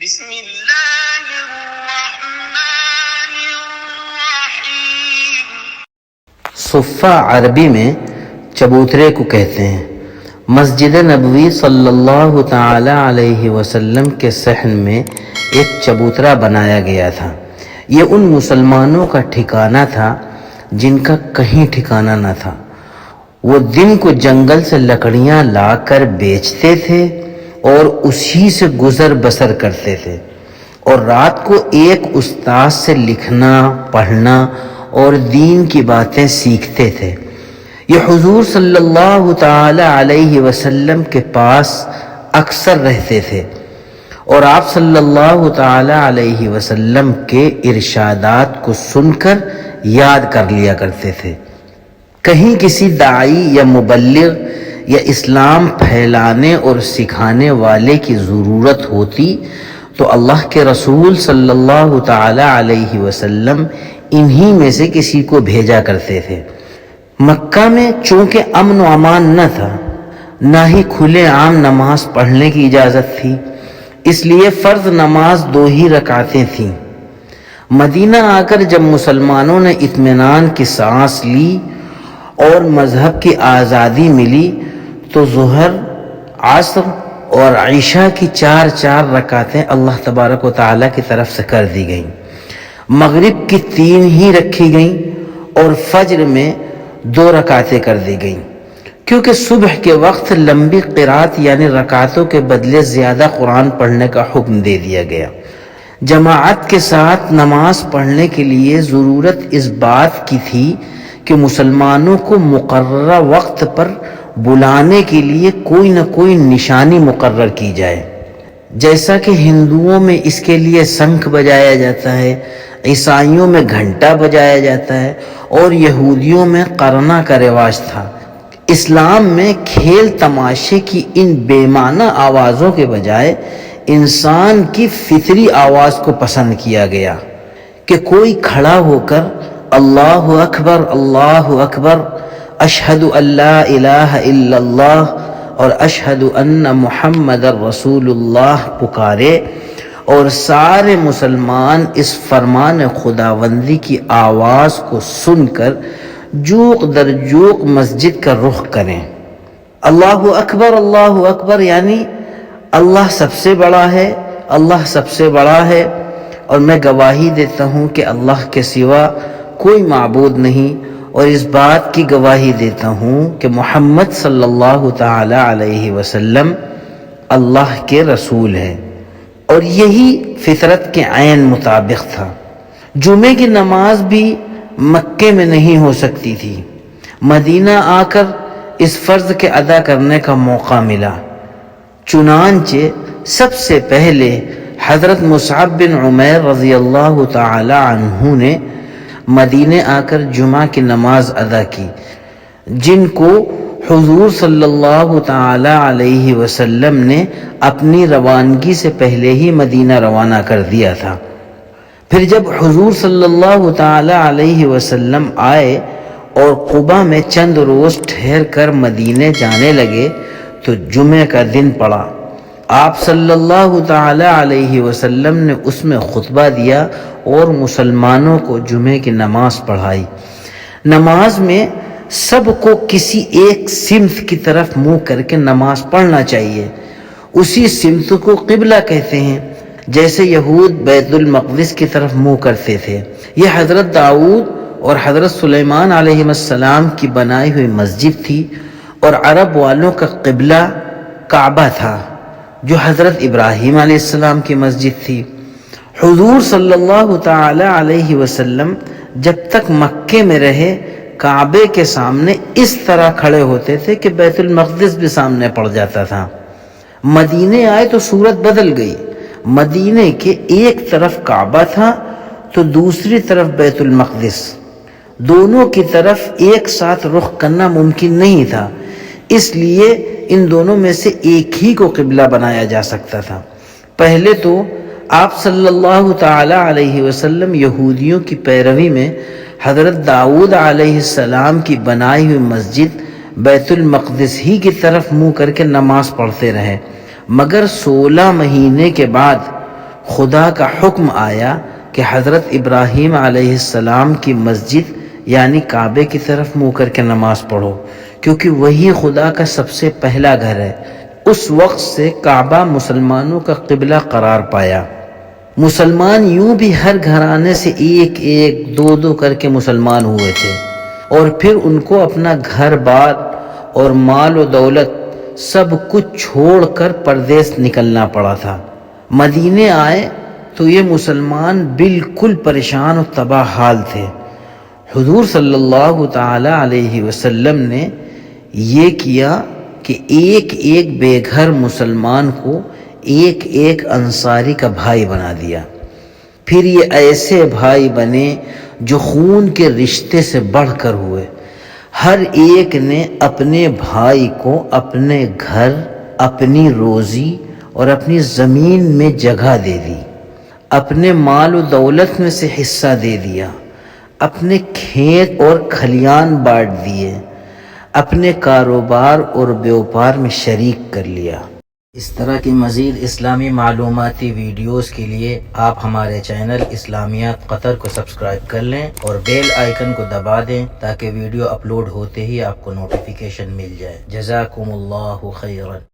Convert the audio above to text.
بسم اللہ الرحمن الرحیم۔ صفہ عربی میں چبوترے کو کہتے ہیں۔ مسجد نبوی صلی اللہ تعالی علیہ وسلم کے صحن میں ایک چبوترا بنایا گیا تھا۔ یہ ان مسلمانوں کا ٹھکانہ تھا جن کا کہیں ٹھکانہ نہ تھا۔ وہ دن کو جنگل سے لکڑیاں لا کر بیچتے تھے اور اسی سے گزر بسر کرتے تھے، اور رات کو ایک استاد سے لکھنا، پڑھنا اور دین کی باتیں سیکھتے تھے۔ یہ حضور صلی اللہ تعالی علیہ وسلم کے پاس اکثر رہتے تھے اور آپ صلی اللہ تعالی علیہ وسلم کے ارشادات کو سن کر یاد کر لیا کرتے تھے۔ کہیں کسی داعی یا مبلغ یا اسلام پھیلانے اور سکھانے والے کی ضرورت ہوتی تو اللہ کے رسول صلی اللہ تعالی علیہ وسلم انہی میں سے کسی کو بھیجا کرتے تھے۔ مکہ میں چونکہ امن و امان نہ تھا، نہ ہی کھلے عام نماز پڑھنے کی اجازت تھی، اس لیے فرض نماز 2 ہی رکعتیں تھیں۔ مدینہ آ کر جب مسلمانوں نے اطمینان کی سانس لی اور مذہب کی آزادی ملی تو ظہر، عصر اور عشاء کی 4 رکعتیں اللہ تبارک و تعالیٰ کی طرف سے کر دی گئیں۔ مغرب کی 3 ہی رکھی گئیں اور فجر میں 2 رکعتیں کر دی گئیں، کیونکہ صبح کے وقت لمبی قرات یعنی رکعتوں کے بدلے زیادہ قرآن پڑھنے کا حکم دے دیا گیا۔ جماعت کے ساتھ نماز پڑھنے کے لیے ضرورت اس بات کی تھی کہ مسلمانوں کو مقررہ وقت پر بلانے کے لیے کوئی نہ کوئی نشانی مقرر کی جائے، جیسا کہ ہندوؤں میں اس کے لیے شنکھ بجایا جاتا ہے، عیسائیوں میں گھنٹا بجایا جاتا ہے اور یہودیوں میں قرنہ کا رواج تھا۔ اسلام میں کھیل تماشے کی ان بے معنی آوازوں کے بجائے انسان کی فطری آواز کو پسند کیا گیا کہ کوئی کھڑا ہو کر اللہ اکبر اللہ اکبر، اشہد ان لا الہ الا اللہ اور اشہد ان محمد رسول اللہ پکارے، اور سارے مسلمان اس فرمان خداوندی کی آواز کو سن کر جوق در جوق مسجد کا رخ کریں۔ اللہ اکبر یعنی اللہ سب سے بڑا ہے، اللہ سب سے بڑا ہے، اور میں گواہی دیتا ہوں کہ اللہ کے سوا کوئی معبود نہیں، اور اس بات کی گواہی دیتا ہوں کہ محمد صلی اللہ تعالی علیہ وسلم اللہ کے رسول ہے۔ اور یہی فطرت کے عین مطابق تھا۔ جمعے کی نماز بھی مکے میں نہیں ہو سکتی تھی۔ مدینہ آ کر اس فرض کے ادا کرنے کا موقع ملا، چنانچہ سب سے پہلے حضرت مصعب بن عمیر رضی اللہ تعالی عنہ نے مدینے آ کر جمعہ کی نماز ادا کی، جن کو حضور صلی اللہ تعالی علیہ وسلم نے اپنی روانگی سے پہلے ہی مدینہ روانہ کر دیا تھا۔ پھر جب حضور صلی اللہ تعالی علیہ وسلم آئے اور قباء میں چند روز ٹھہر کر مدینے جانے لگے تو جمعہ کا دن پڑا۔ آپ صلی اللہ تعالی علیہ وسلم نے اس میں خطبہ دیا اور مسلمانوں کو جمعے کی نماز پڑھائی۔ نماز میں سب کو کسی ایک سمت کی طرف منہ کر کے نماز پڑھنا چاہیے، اسی سمت کو قبلہ کہتے ہیں، جیسے یہود بیت المقدس کی طرف منہ کرتے تھے۔ یہ حضرت داؤد اور حضرت سلیمان علیہ السلام کی بنائی ہوئی مسجد تھی، اور عرب والوں کا قبلہ کعبہ تھا جو حضرت ابراہیم علیہ السلام کی مسجد تھی۔ حضور صلی اللہ تعالی علیہ وسلم جب تک مکے میں رہے کعبے کے سامنے اس طرح کھڑے ہوتے تھے کہ بیت المقدس بھی سامنے پڑ جاتا تھا۔ مدینے آئے تو صورت بدل گئی۔ مدینے کے ایک طرف کعبہ تھا تو دوسری طرف بیت المقدس، دونوں کی طرف ایک ساتھ رخ کرنا ممکن نہیں تھا، اس لیے ان دونوں میں سے ایک ہی کو قبلہ بنایا جا سکتا تھا۔ پہلے تو آپ صلی اللہ تعالی علیہ وسلم یہودیوں کی پیروی میں حضرت داؤد علیہ السلام کی بنائی ہوئی مسجد بیت المقدس ہی کی طرف منہ کر کے نماز پڑھتے رہے، مگر 16 مہینے کے بعد خدا کا حکم آیا کہ حضرت ابراہیم علیہ السلام کی مسجد یعنی کعبے کی طرف منہ کر کے نماز پڑھو، کیونکہ وہی خدا کا سب سے پہلا گھر ہے۔ اس وقت سے کعبہ مسلمانوں کا قبلہ قرار پایا۔ مسلمان یوں بھی ہر گھرانے سے ایک ایک دو دو کر کے مسلمان ہوئے تھے، اور پھر ان کو اپنا گھر بار اور مال و دولت سب کچھ چھوڑ کر پردیس نکلنا پڑا تھا۔ مدینے آئے تو یہ مسلمان بالکل پریشان و تباہ حال تھے۔ حضور صلی اللہ تعالی علیہ وسلم نے یہ کیا کہ ایک ایک بے گھر مسلمان کو ایک ایک انصاری کا بھائی بنا دیا۔ پھر یہ ایسے بھائی بنے جو خون کے رشتے سے بڑھ کر ہوئے۔ ہر ایک نے اپنے بھائی کو اپنے گھر، اپنی روزی اور اپنی زمین میں جگہ دے دی، اپنے مال و دولت میں سے حصہ دے دیا، اپنے کھیت اور کھلیان بانٹ دیے، اپنے کاروبار اور بیوپار میں شریک کر لیا۔ اس طرح کی مزید اسلامی معلوماتی ویڈیوز کے لیے آپ ہمارے چینل اسلامیات قطر کو سبسکرائب کر لیں اور بیل آئیکن کو دبا دیں تاکہ ویڈیو اپلوڈ ہوتے ہی آپ کو نوٹیفیکیشن مل جائے۔ جزاکم اللہ خیرا۔